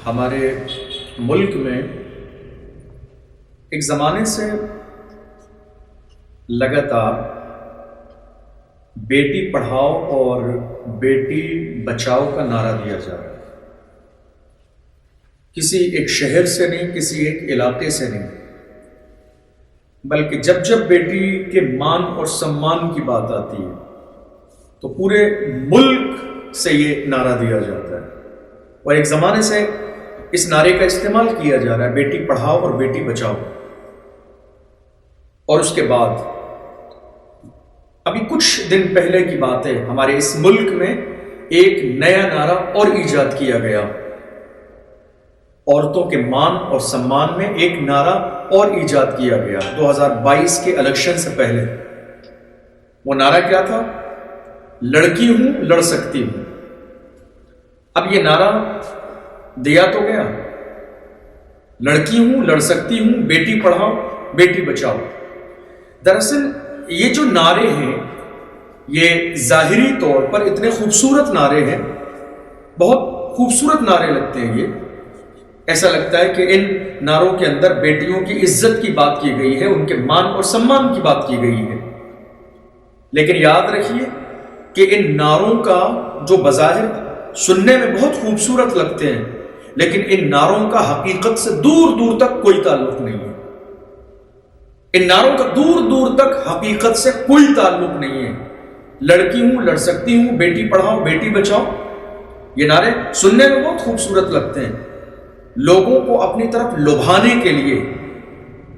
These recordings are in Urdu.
ہمارے ملک میں ایک زمانے سے لگاتار بیٹی پڑھاؤ اور بیٹی بچاؤ کا نعرہ دیا جا رہا ہے۔ کسی ایک شہر سے نہیں، کسی ایک علاقے سے نہیں، بلکہ جب جب بیٹی کے مان اور سمان کی بات آتی ہے تو پورے ملک سے یہ نعرہ دیا جاتا ہے، اور ایک زمانے سے اس نعرے کا استعمال کیا جا رہا ہے، بیٹی پڑھاؤ اور بیٹی بچاؤ۔ اور اس کے بعد ابھی کچھ دن پہلے کی بات ہے، ہمارے اس ملک میں ایک نیا نعرہ اور ایجاد کیا گیا، عورتوں کے مان اور سمان میں ایک نعرہ اور ایجاد کیا گیا 2022 کے الیکشن سے پہلے۔ وہ نعرہ کیا تھا؟ لڑکی ہوں لڑ سکتی ہوں۔ اب یہ نعرہ دیا تو گیا، لڑکی ہوں لڑ سکتی ہوں، بیٹی پڑھاؤ بیٹی بچاؤ۔ دراصل یہ جو نعرے ہیں یہ ظاہری طور پر اتنے خوبصورت نعرے ہیں، بہت خوبصورت نعرے لگتے ہیں۔ یہ ایسا لگتا ہے کہ ان نعروں کے اندر بیٹیوں کی عزت کی بات کی گئی ہے، ان کے مان اور سمان کی بات کی گئی ہے۔ لیکن یاد رکھیے کہ ان نعروں کا جو بظاہر سننے میں بہت خوبصورت لگتے ہیں، لیکن ان نعروں کا حقیقت سے دور دور تک کوئی تعلق نہیں ہے۔ ان نعروں کا دور دور تک حقیقت سے کوئی تعلق نہیں ہے۔ لڑکی ہوں لڑ سکتی ہوں، بیٹی پڑھاؤ بیٹی بچاؤ، یہ نعرے سننے میں بہت خوبصورت لگتے ہیں، لوگوں کو اپنی طرف لبھانے کے لیے،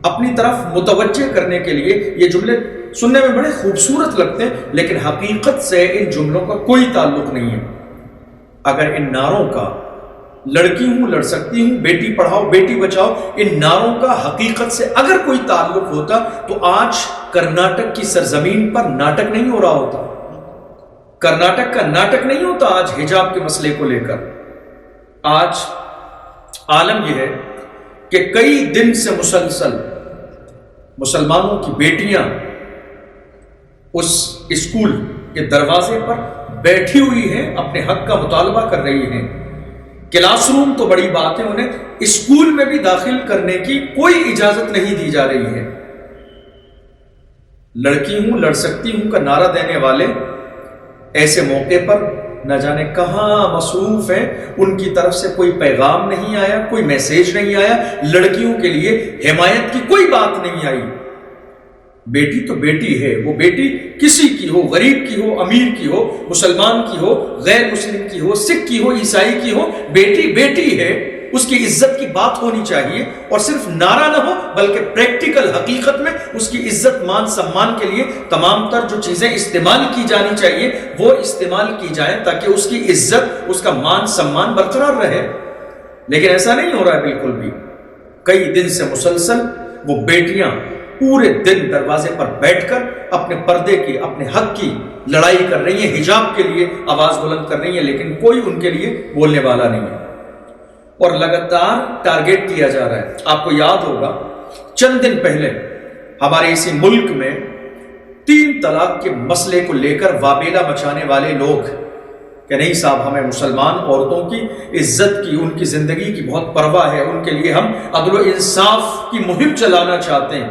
اپنی طرف متوجہ کرنے کے لیے یہ جملے سننے میں بڑے خوبصورت لگتے ہیں، لیکن حقیقت سے ان جملوں کا کوئی تعلق نہیں ہے۔ اگر ان نعروں کا لڑکی ہوں لڑ سکتی ہوں، بیٹی پڑھاؤ بیٹی بچاؤ، ان نعروں کا حقیقت سے اگر کوئی تعلق ہوتا تو آج کرناٹک کی سرزمین پر ناٹک نہیں ہو رہا ہوتا، کرناٹک کا ناٹک نہیں ہوتا آج حجاب کے مسئلے کو لے کر۔ آج عالم یہ ہے کہ کئی دن سے مسلسل مسلمانوں کی بیٹیاں اس اسکول کے دروازے پر بیٹھی ہوئی ہیں، اپنے حق کا مطالبہ کر رہی ہیں۔ کلاس روم تو بڑی بات ہے، انہیں اسکول میں بھی داخل کرنے کی کوئی اجازت نہیں دی جا رہی ہے۔ لڑکی ہوں لڑ سکتی ہوں کا نعرہ دینے والے ایسے موقع پر نہ جانے کہاں مصروف ہیں، ان کی طرف سے کوئی پیغام نہیں آیا، کوئی میسیج نہیں آیا، لڑکیوں کے لیے حمایت کی کوئی بات نہیں آئی۔ بیٹی تو بیٹی ہے، وہ بیٹی کسی کی ہو، غریب کی ہو، امیر کی ہو، مسلمان کی ہو، غیر مسلم کی ہو، سکھ کی ہو، عیسائی کی ہو، بیٹی بیٹی ہے، اس کی عزت کی بات ہونی چاہیے، اور صرف نعرہ نہ ہو بلکہ پریکٹیکل حقیقت میں اس کی عزت مان سمان کے لیے تمام تر جو چیزیں استعمال کی جانی چاہیے وہ استعمال کی جائیں، تاکہ اس کی عزت اس کا مان سمان برقرار رہے۔ لیکن ایسا نہیں ہو رہا ہے بالکل بھی۔ کئی دن سے مسلسل وہ بیٹیاں پورے دن دروازے پر بیٹھ کر اپنے پردے کی، اپنے حق کی لڑائی کر رہی ہیں، حجاب کے لیے آواز بلند کر رہی ہیں، لیکن کوئی ان کے لیے بولنے والا نہیں ہے، اور لگاتار ٹارگیٹ کیا جا رہا ہے۔ آپ کو یاد ہوگا چند دن پہلے ہمارے اسی ملک میں 3 طلاق کے مسئلے کو لے کر وابیلا مچانے والے لوگ کہ نہیں صاحب، ہمیں مسلمان عورتوں کی عزت کی، ان کی زندگی کی بہت پرواہ ہے، ان کے لیے ہم عدل و انصاف کی مہم چلانا چاہتے ہیں۔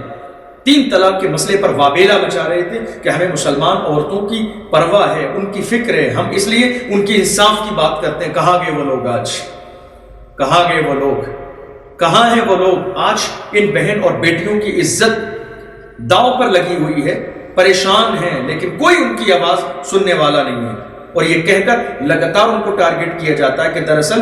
3 طلاق کے مسئلے پر وابیلا مچا رہے تھے کہ ہمیں مسلمان عورتوں کی پرواہ ہے، ان کی فکر ہے، ہم اس لیے ان کی انصاف کی بات کرتے ہیں۔ کہاں گئے وہ لوگ آج؟ کہاں گئے وہ لوگ؟ کہاں ہیں وہ لوگ؟ آج ان بہن اور بیٹیوں کی عزت داؤ پر لگی ہوئی ہے، پریشان ہیں، لیکن کوئی ان کی آواز سننے والا نہیں ہے، اور یہ کہہ کر لگاتار ان کو ٹارگٹ کیا جاتا ہے کہ دراصل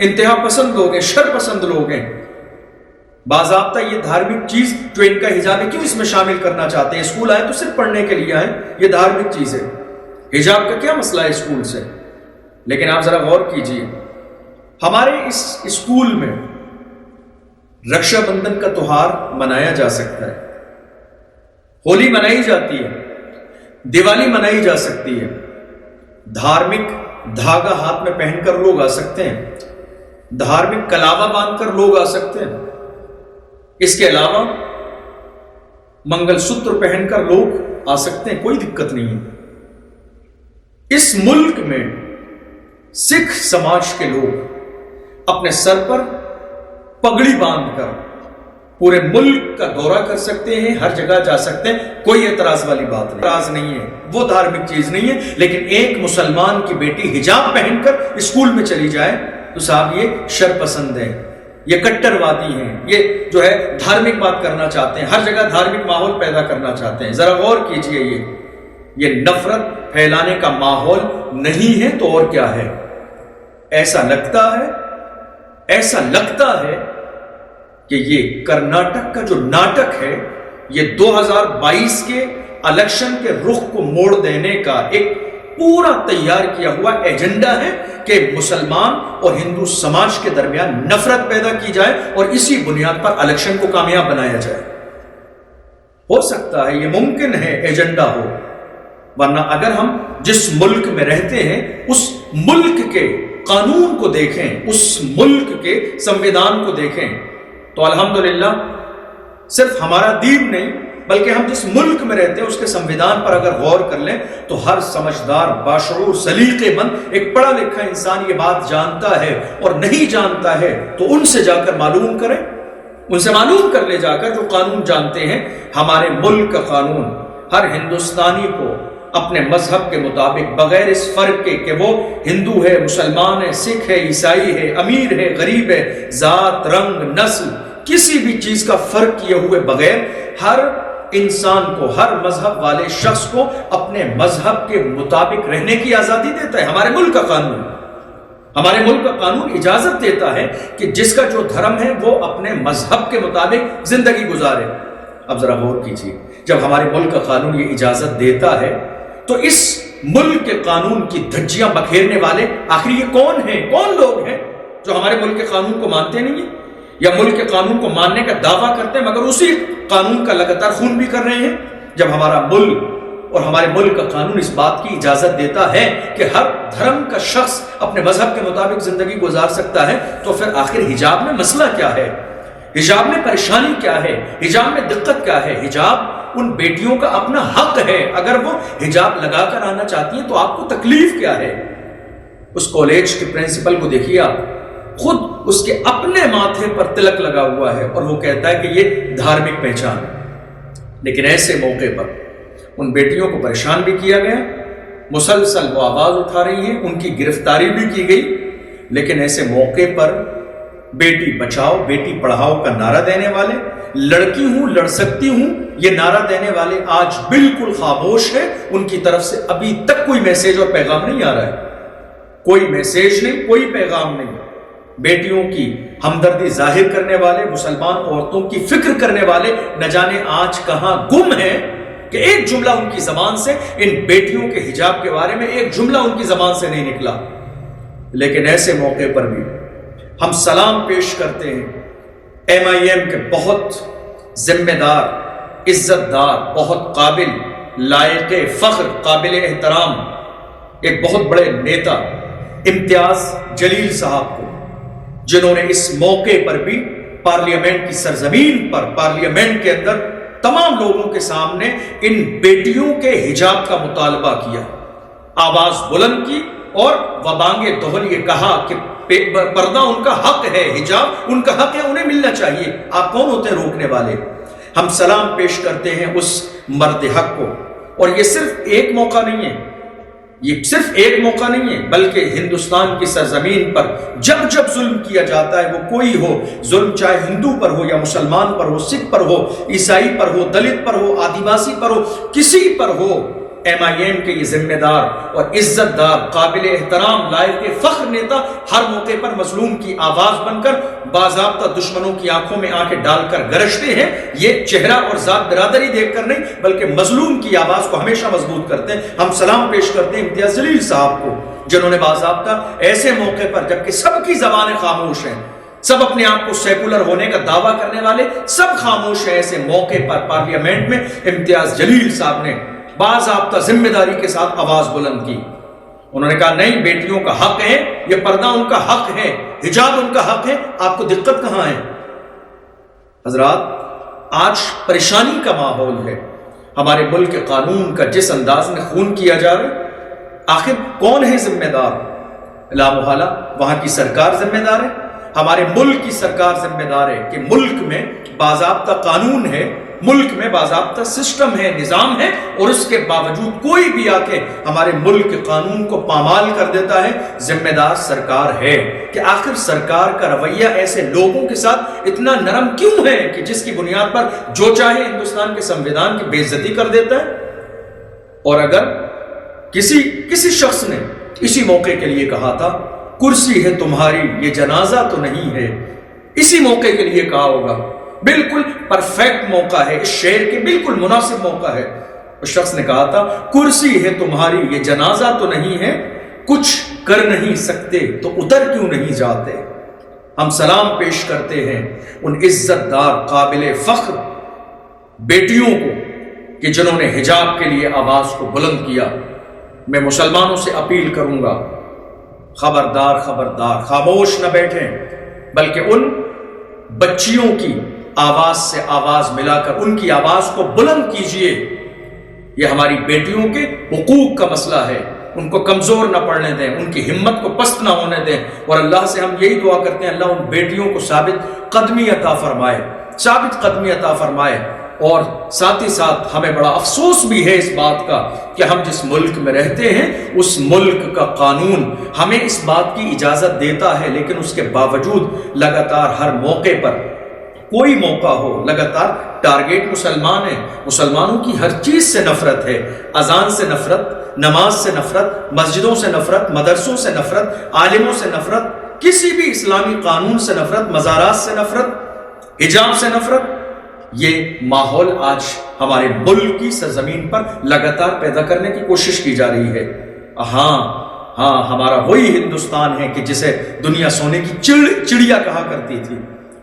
انتہا پسند لوگ ہیں، شر پسند لوگ ہیں۔ باضابطہ یہ دھارمک چیز جو ان کا حجاب ہے کیوں اس میں شامل کرنا چاہتے ہیں؟ اسکول آئے تو صرف پڑھنے کے لیے آئے، یہ دھارمک چیز ہے، حجاب کا کیا مسئلہ ہے اسکول سے؟ لیکن آپ ذرا غور کیجئے، ہمارے اس اسکول میں رکشا بندھن کا تہوار منایا جا سکتا ہے، ہولی منائی جاتی ہے، دیوالی منائی جا سکتی ہے، دھارمک دھاگا ہاتھ میں پہن کر لوگ آ سکتے ہیں، دھارمک کلاوا باندھ کر لوگ آ سکتے ہیں، اس کے علاوہ منگل سوتر پہن کر لوگ آ سکتے ہیں، کوئی دقت نہیں ہے۔ اس ملک میں سکھ سماج کے لوگ اپنے سر پر پگڑی باندھ کر پورے ملک کا دورہ کر سکتے ہیں، ہر جگہ جا سکتے ہیں، کوئی اعتراض والی بات نہیں، اعتراض نہیں ہے، وہ دھارمک چیز نہیں ہے۔ لیکن ایک مسلمان کی بیٹی حجاب پہن کر اسکول میں چلی جائے تو صاحب یہ شر پسند ہے، یہ کٹر وادی ہیں، یہ جو ہے دھارمک بات کرنا چاہتے ہیں، ہر جگہ دھارمک ماحول پیدا کرنا چاہتے ہیں۔ ذرا غور کیجئے، یہ نفرت پھیلانے کا ماحول نہیں ہے تو اور کیا ہے؟ ایسا لگتا ہے کہ یہ کرناٹک کا جو ناٹک ہے، یہ 2022 کے الیکشن کے رخ کو موڑ دینے کا ایک پورا تیار کیا ہوا ایجنڈا ہے کہ مسلمان اور ہندو سماج کے درمیان نفرت پیدا کی جائے اور اسی بنیاد پر الیکشن کو کامیاب بنایا جائے۔ ہو سکتا ہے، یہ ممکن ہے ایجنڈا ہو، ورنہ اگر ہم جس ملک میں رہتے ہیں اس ملک کے قانون کو دیکھیں، اس ملک کے سنویدھان کو دیکھیں تو الحمدللہ صرف ہمارا دین نہیں بلکہ ہم جس ملک میں رہتے ہیں اس کے سنویدھان پر اگر غور کر لیں تو ہر سمجھدار، باشعور، سلیقے مند ایک پڑھا لکھا انسان یہ بات جانتا ہے، اور نہیں جانتا ہے تو ان سے جا کر معلوم کریں، ان سے معلوم کر لے جا کر جو قانون جانتے ہیں۔ ہمارے ملک کا قانون ہر ہندوستانی کو اپنے مذہب کے مطابق، بغیر اس فرق کے کہ وہ ہندو ہے، مسلمان ہے، سکھ ہے، عیسائی ہے، امیر ہے، غریب ہے، ذات، رنگ، نسل، کسی بھی چیز کا فرق کیے ہوئے بغیر ہر انسان کو، ہر مذہب والے شخص کو اپنے مذہب کے مطابق رہنے کی آزادی دیتا ہے۔ ہمارے ملک کا قانون اجازت دیتا ہے کہ جس کا جو دھرم ہے وہ اپنے مذہب کے مطابق زندگی گزارے۔ اب ذرا غور کیجیے، جب ہمارے ملک کا قانون یہ اجازت دیتا ہے تو اس ملک کے قانون کی دھجیاں بکھیرنے والے آخر یہ کون ہیں؟ کون لوگ ہیں جو ہمارے ملک کے قانون کو مانتے نہیں ہیں یا ملک کے قانون کو ماننے کا دعویٰ کرتے ہیں مگر اسی قانون کا لگاتار خون بھی کر رہے ہیں؟ جب ہمارا ملک اور ہمارے ملک کا قانون اس بات کی اجازت دیتا ہے کہ ہر دھرم کا شخص اپنے مذہب کے مطابق زندگی گزار سکتا ہے تو پھر آخر حجاب میں مسئلہ کیا ہے؟ حجاب میں پریشانی کیا ہے؟ حجاب میں دقت کیا ہے؟ حجاب ان بیٹیوں کا اپنا حق ہے، اگر وہ حجاب لگا کر آنا چاہتی ہیں تو آپ کو تکلیف کیا ہے؟ اس کالج کے پرنسپل کو دیکھیے آپ، خود اس کے اپنے ماتھے پر تلک لگا ہوا ہے اور وہ کہتا ہے کہ یہ دھارمک پہچان ہے۔ لیکن ایسے موقع پر ان بیٹیوں کو پریشان بھی کیا گیا، مسلسل وہ آواز اٹھا رہی ہیں، ان کی گرفتاری بھی کی گئی، لیکن ایسے موقع پر بیٹی بچاؤ بیٹی پڑھاؤ کا نعرہ دینے والے، لڑکی ہوں لڑ سکتی ہوں یہ نعرہ دینے والے آج بالکل خاموش ہیں۔ ان کی طرف سے ابھی تک کوئی میسیج اور پیغام نہیں آ رہا ہے، کوئی میسیج نہیں، کوئی پیغام نہیں۔ بیٹیوں کی ہمدردی ظاہر کرنے والے، مسلمان عورتوں کی فکر کرنے والے نہ جانے آج کہاں گم ہیں کہ ایک جملہ ان کی زبان سے ان بیٹیوں کے حجاب کے بارے میں ایک جملہ ان کی زبان سے نہیں نکلا۔ لیکن ایسے موقع پر بھی ہم سلام پیش کرتے ہیں ایم آئی ایم کے بہت ذمہ دار، عزت دار، بہت قابل، لائق فخر، قابل احترام ایک بہت بڑے نیتا امتیاز جلیل صاحب کو، جنہوں نے اس موقع پر بھی پارلیمنٹ کی سرزمین پر، پارلیمنٹ کے اندر تمام لوگوں کے سامنے ان بیٹیوں کے حجاب کا مطالبہ کیا، آواز بلند کی اور وبانگ دہل یہ کہا کہ پردہ ان کا حق ہے، حجاب ان کا حق ہے، انہیں ملنا چاہیے، آپ کون ہوتے ہیں روکنے والے؟ ہم سلام پیش کرتے ہیں اس مرد حق کو، اور یہ صرف ایک موقع نہیں ہے، یہ صرف ایک موقع نہیں ہے، بلکہ ہندوستان کی سرزمین پر جب جب ظلم کیا جاتا ہے، وہ کوئی ہو ظلم، چاہے ہندو پر ہو یا مسلمان پر ہو، سکھ پر ہو، عیسائی پر ہو، دلت پر ہو، آدیواسی پر ہو، کسی پر ہو، ایم آئی ایم کے یہ ذمہ دار اور عزت دار، قابل احترام، لائق فخر نیتا ہر موقع پر مظلوم کی آواز بن کر باضابطہ دشمنوں کی آنکھوں میں آنکھیں ڈال کر گرجتے ہیں۔ یہ چہرہ اور ذات برادری دیکھ کر نہیں بلکہ مظلوم کی آواز کو ہمیشہ مضبوط کرتے ہیں۔ ہم سلام پیش کرتے ہیں امتیاز جلیل صاحب کو، جنہوں نے باضابطہ ایسے موقع پر جبکہ سب کی زبانیں خاموش ہیں، سب اپنے آپ کو سیکولر ہونے کا دعویٰ کرنے والے سب خاموش ہیں، ایسے موقع پر پارلیمنٹ میں امتیاز جلیل صاحب نے باضابطہ ذمہ داری کے ساتھ آواز بلند کی۔ انہوں نے کہا نہیں، بیٹیوں کا حق ہے، یہ پردہ ان کا حق ہے، حجاب ان کا حق ہے، آپ کو دقت کہاں ہے؟ حضرات، آج پریشانی کا ماحول ہے، ہمارے ملک کے قانون کا جس انداز میں خون کیا جا رہا ہے، آخر کون ہے ذمہ دار؟ لا محالہ وہاں کی سرکار ذمہ دار ہے، ہمارے ملک کی سرکار ذمہ دار ہے کہ ملک میں باضابطہ قانون ہے، ملک میں باضابطہ سسٹم ہے، نظام ہے، اور اس کے باوجود کوئی بھی آ کے ہمارے ملک کے قانون کو پامال کر دیتا ہے، ذمہ دار سرکار ہے۔ کہ آخر سرکار کا رویہ ایسے لوگوں کے ساتھ اتنا نرم کیوں ہے کہ جس کی بنیاد پر جو چاہے ہندوستان کے سنویدھان کی بے عزتی کر دیتا ہے؟ اور اگر کسی شخص نے اسی موقع کے لیے کہا تھا کرسی ہے تمہاری یہ جنازہ تو نہیں ہے، اسی موقع کے لیے کہا ہوگا، بالکل پرفیکٹ موقع ہے، اس شعر کے بالکل مناسب موقع ہے۔ اس شخص نے کہا تھا کرسی ہے تمہاری یہ جنازہ تو نہیں ہے، کچھ کر نہیں سکتے تو اتر کیوں نہیں جاتے؟ ہم سلام پیش کرتے ہیں ان عزت دار قابل فخر بیٹیوں کو کہ جنہوں نے حجاب کے لیے آواز کو بلند کیا۔ میں مسلمانوں سے اپیل کروں گا، خبردار خبردار، خاموش نہ بیٹھیں، بلکہ ان بچیوں کی آواز سے آواز ملا کر ان کی آواز کو بلند کیجئے۔ یہ ہماری بیٹیوں کے حقوق کا مسئلہ ہے، ان کو کمزور نہ پڑنے دیں، ان کی ہمت کو پست نہ ہونے دیں، اور اللہ سے ہم یہی دعا کرتے ہیں اللہ ان بیٹیوں کو ثابت قدمی عطا فرمائے، ثابت قدمی عطا فرمائے۔ اور ساتھ ہی ساتھ ہمیں بڑا افسوس بھی ہے اس بات کا کہ ہم جس ملک میں رہتے ہیں اس ملک کا قانون ہمیں اس بات کی اجازت دیتا ہے، لیکن اس کے باوجود لگاتار ہر موقع پر کوئی موقع ہو لگاتار ٹارگیٹ مسلمان ہیں، مسلمانوں کی ہر چیز سے نفرت ہے، اذان سے نفرت، نماز سے نفرت، مسجدوں سے نفرت، مدرسوں سے نفرت، عالموں سے نفرت، کسی بھی اسلامی قانون سے نفرت، مزارات سے نفرت، حجاب سے نفرت۔ یہ ماحول آج ہمارے ملک کی سرزمین پر لگاتار پیدا کرنے کی کوشش کی جا رہی ہے۔ ہاں ہمارا وہی ہندوستان ہے کہ جسے دنیا سونے کی چڑیا کہا کرتی تھی،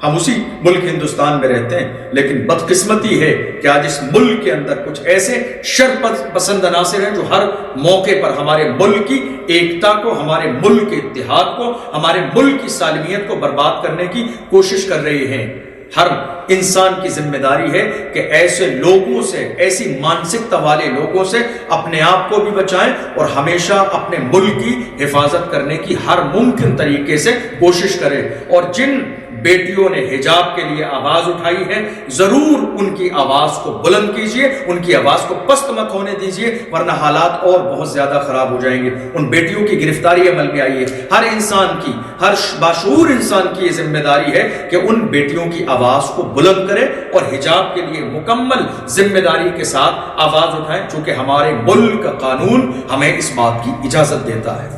ہم اسی ملک ہندوستان میں رہتے ہیں، لیکن بدقسمتی ہے کہ آج اس ملک کے اندر کچھ ایسے شر پسند عناصر ہیں جو ہر موقع پر ہمارے ملک کی ایکتا کو، ہمارے ملک کے اتحاد کو، ہمارے ملک کی سالمیت کو برباد کرنے کی کوشش کر رہے ہیں۔ ہر انسان کی ذمہ داری ہے کہ ایسے لوگوں سے، ایسی مانسکتا والے لوگوں سے اپنے آپ کو بھی بچائیں اور ہمیشہ اپنے ملک کی حفاظت کرنے کی ہر ممکن طریقے سے کوشش کریں۔ اور جن بیٹیوں نے حجاب کے لیے آواز اٹھائی ہے ضرور ان کی آواز کو بلند کیجئے، ان کی آواز کو پست مت ہونے دیجئے، ورنہ حالات اور بہت زیادہ خراب ہو جائیں گے۔ ان بیٹیوں کی گرفتاری عمل میں آئی ہے، ہر انسان کی، ہر باشعور انسان کی یہ ذمہ داری ہے کہ ان بیٹیوں کی آواز کو بلند کرے اور حجاب کے لیے مکمل ذمہ داری کے ساتھ آواز اٹھائیں، چونکہ ہمارے ملک کا قانون ہمیں اس بات کی اجازت دیتا ہے۔